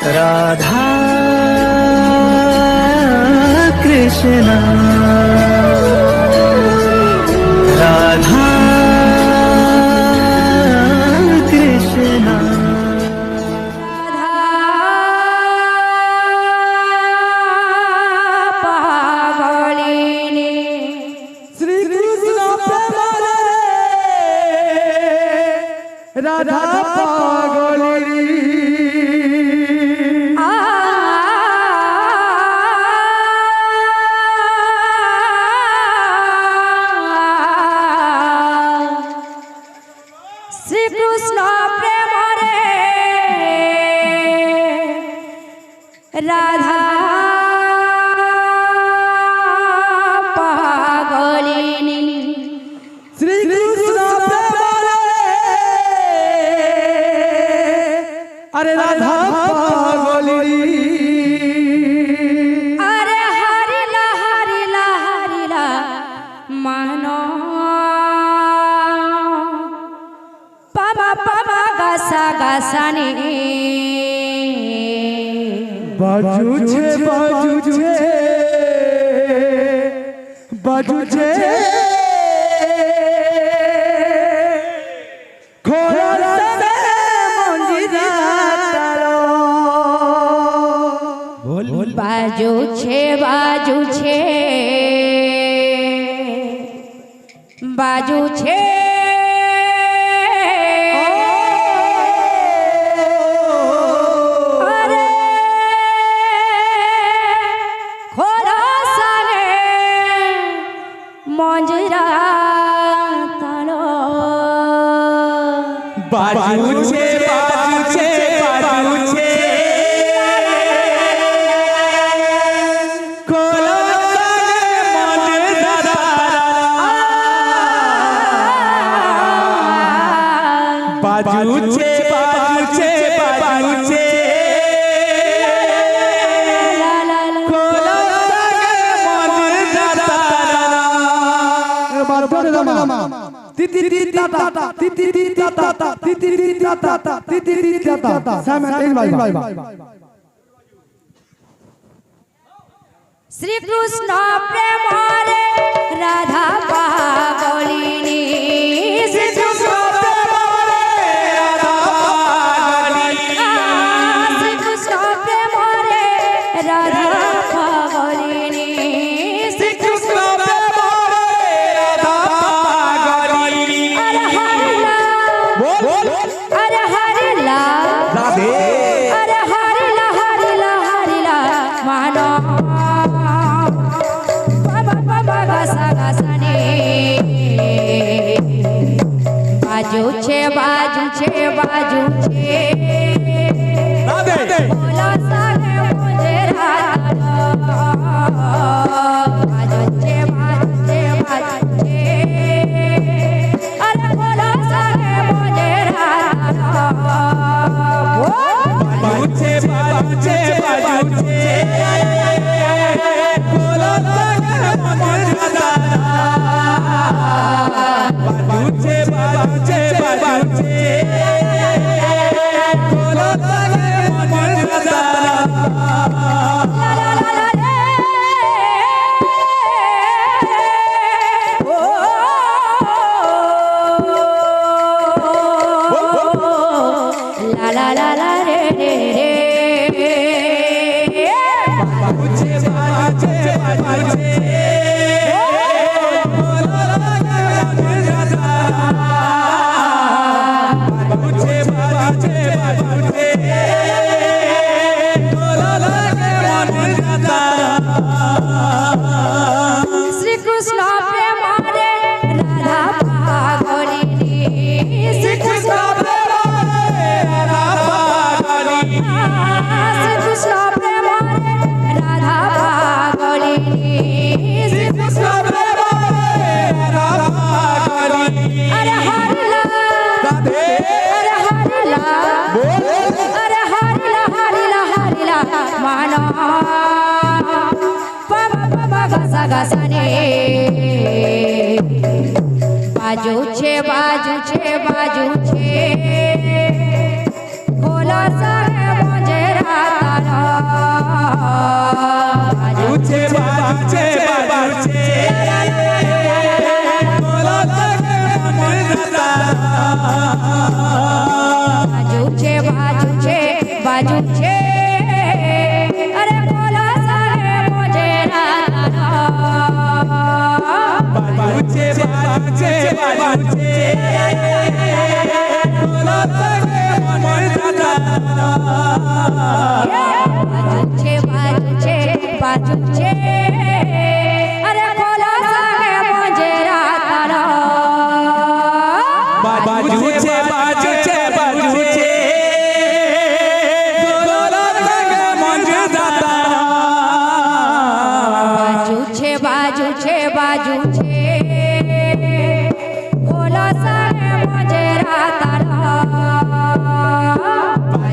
राधा कृष्णा राधा कृष्णा राधा पागली श्री कृष्ण प्रेम रे राधा पागलिनी श्री कृष्ण अरे राधा पागली अरे हरिला हरिला हरिला मानो पामा पामा गासा गासानी बाजू छे बाजू छे अरे खोरा साने मंजरा तालो बाजू छे श्री कृष्ण प्रेम रे राधा पागलिनी श्री कृष्ण प्रेम रे राधा पागलिनी श्री कृष्ण प्रेम रे राधा पागलिनी श्री कृष्ण प्रेम रे राधा पागलिनी अरे हरिला बोल अरे हरिला राधे अरे हरिला हरिला हरिला मानो बाजू छे बोला सागे मुझे राधा बाजू छे अरे बोला सागे मुझे राधा बाजू छे बोला श्री कृष्ण प्रेम रे राधा पागलिनी श्री कृष्ण प्रेम रे राधा पागलिनी श्री कृष्ण प्रेम रे राधा पागलिनी श्री कृष्ण प्रेम रे राधा पागलिनी अरे हरिला राधे अरे हरिला बोल अरे हरिला हरिला हरिला मानो गासाने बाजू छे बोला सागे मुझे राधा बाजू छे अरे कोला सागे मोजे राताना बाजू छे बाजू छे बाजू छे कोला सागे मोजे राताना बाजू छे बाजू छे अरे कोला सागे मोजे राताना बाजू छे बाजू छे बाजू छे कोला सागे मोजे राताना बाजू छे बाजू छे बाजू छे कोला सागे मोजे राताना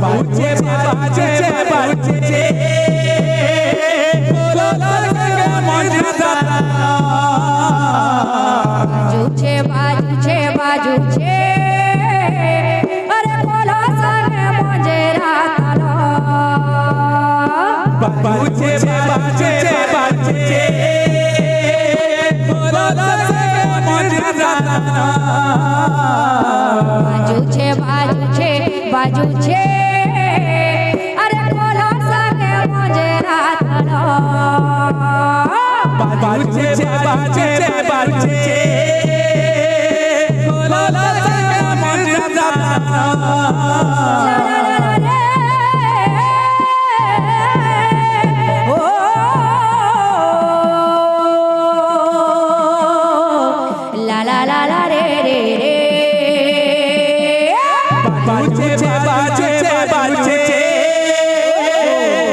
बाजू छे बाजू छे बाजू छे कोला सागे मोजे राताना बाजू छे बाजू छे अरे कोला सागे मोजे राताना बाजू छे बाजू छे बाजू छे कोला सागे मोजे राताना बाजू छे बाजू छे अरे कोला सागे मोजे राताना बाजू छे बाजू छे बाजू छे कोला सागे मोजे राताना ला ला ला ला रे रे रे बाजू छे बाजू छे बाजू छे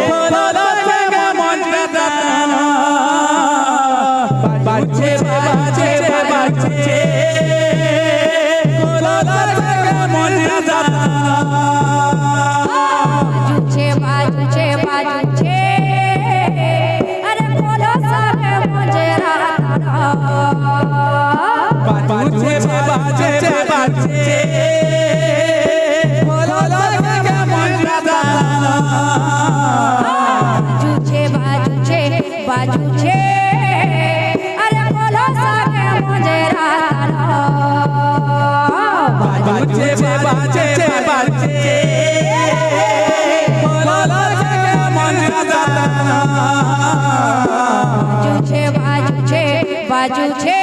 कोला सागे मोजे राताना बाजू छे बाजू छे बाजू छे कोला सागे मोजे राताना बाजू छे बाजू छे अरे कोला सागे मोजे राताना बाजू छे बाजू छे बाजू छे कोला सागे मोजे राताना बाजू छे बाजू छे अरे कोला सागे मोजे राताना बाजू छे बाजू छे बाजू छे कोला सागे मोजे राताना बाजू छे बाजू छे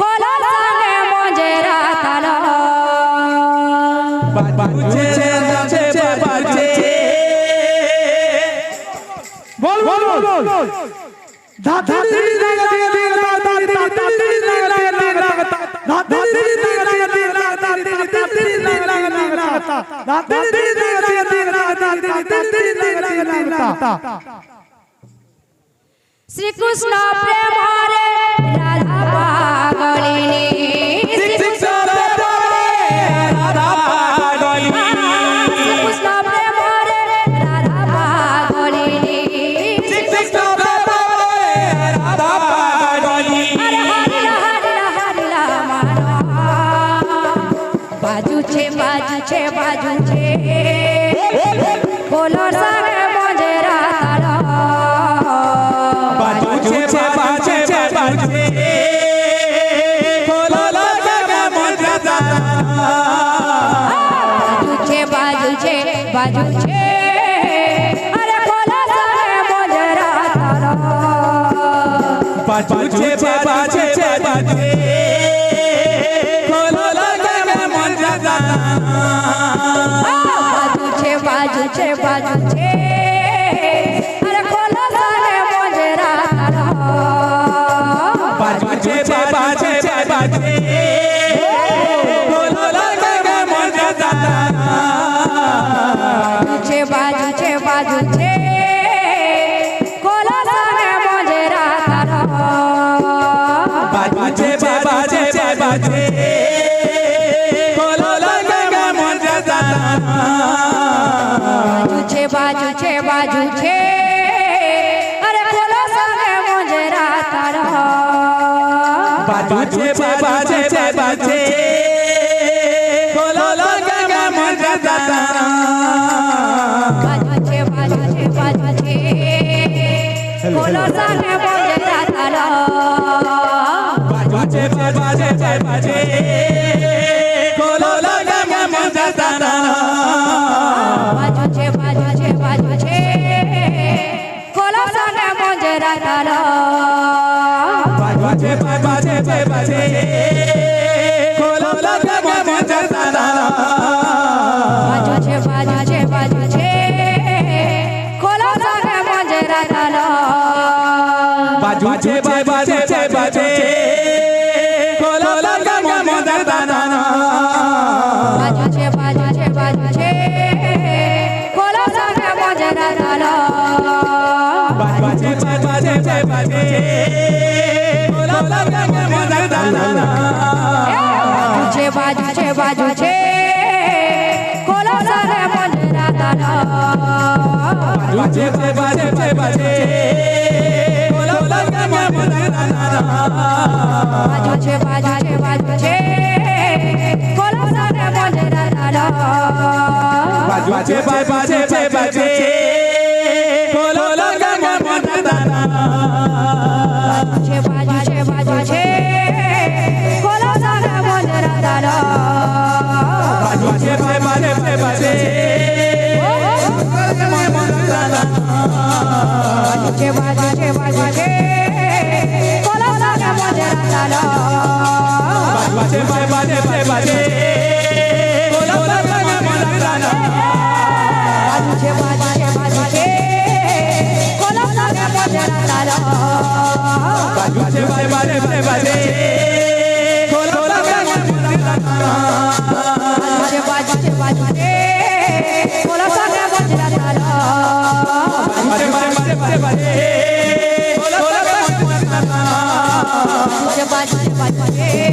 कोला सागे मोजे राताना बाजू छे बाजू छे बोल बोल बोल धाधरी लगती श्री कृष्ण प्रेम रे राधा पागलिनी श्री कृष्ण प्रेम रे राधा पागलिनी अरे हरिला माना बाजू छे कोला सागे मोजे राताना बाजू छे बाजू छे बाजू छे कोला सागे मोजे राताना बाजू छे अरे कोला सागे मोजे राताना बाजू छे बाजू छे बाजू छे कोला सागे मोजे राताना बाजू छे अरे कोला सागे मोजे राताना बाजू छे बाजू छे बाजू छे कोला सागे मोजे राताना बाजू छे कोला सागे मोजे राताना बाजू छे बाजू छे बाजू छे कोला सागे मोजे राताना बाजू छे अरे कोला सागे मोजे राताना बाजू छे बाजू छे बाजू छे कोला सागे मोजे राताना बाजू छे कोला सागे मोजे राताना बाजू छे बाजू छे बाजू छे कोला सागे मोजे राताना तालो बाजे बाजे बाजे कोला लगा मंजरा तालो बाजूचे कोला संगे मंजरा तालो बाजे बाजे बाजे कोला लगा मंजरा तालो बाजूचे कोला संगे मंजरा तालो बाजे बाजे बाजे बाजूचे कोला संगे मंजरा तालो बाजे बाजे बाजे कोला लगा मंजरा तालो बाजूचे कोला संगे मंजरा तालो बाजे बाजे बाजे कोला लगा मंजरा तालो बाजूचे कोला संगे मंजरा तालो बाजे बाजे बाजे कोला लगा मंजरा तालो बाजूचे